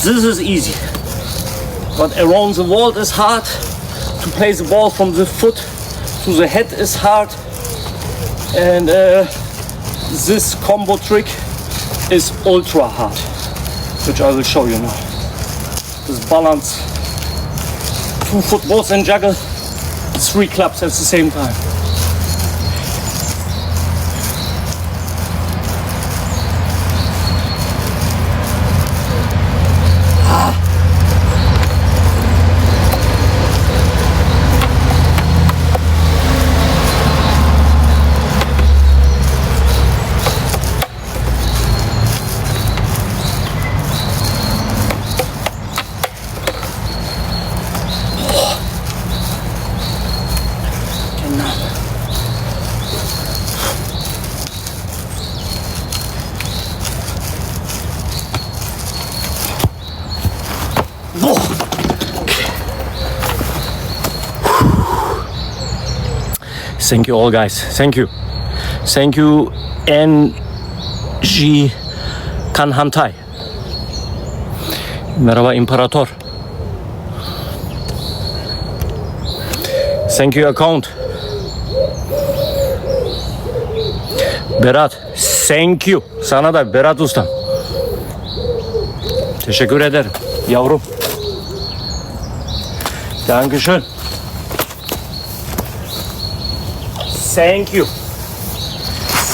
This is easy. But around the wall is hard. To place the ball from the foot to the head is hard. And this combo trick is ultra hard, which I will show you now. This balance, 2 footballs and juggle 3 clubs at the same time. Thank you all guys. Thank you. Thank you NG Kanhantay. Merhaba İmparator. Thank you account. Berat. Thank you. Sana da Berat ustam. Teşekkür ederim yavrum. Dankeschön. Thank you.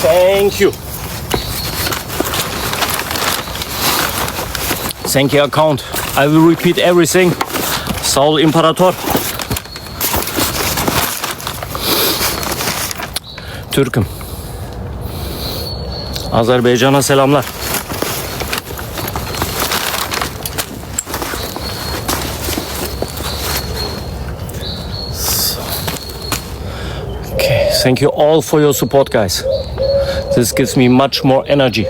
Thank you. Thank you account. I will repeat everything. Sağ ol İmparator. Türk'üm. Azerbaycan'a selamlar. Okay, thank you all for your support, guys. This gives me much more energy.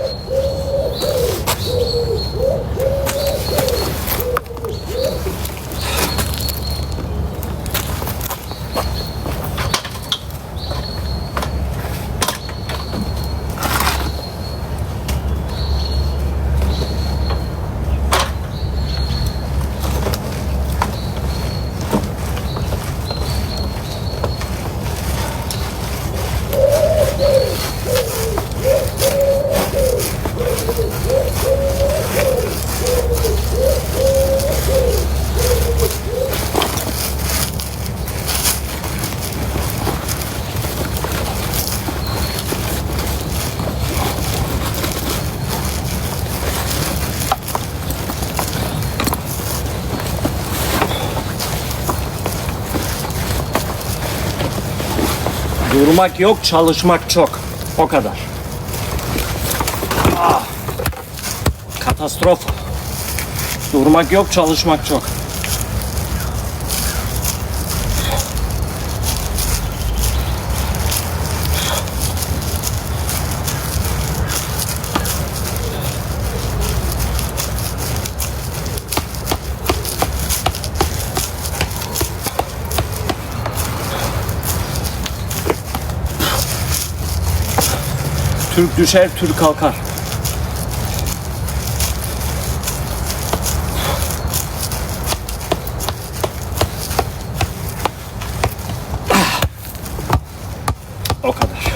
Durmak yok, çalışmak çok. O kadar. Ah, katastrof. Durmak yok, çalışmak çok. Türk düşer, Türk kalkar. O kadar.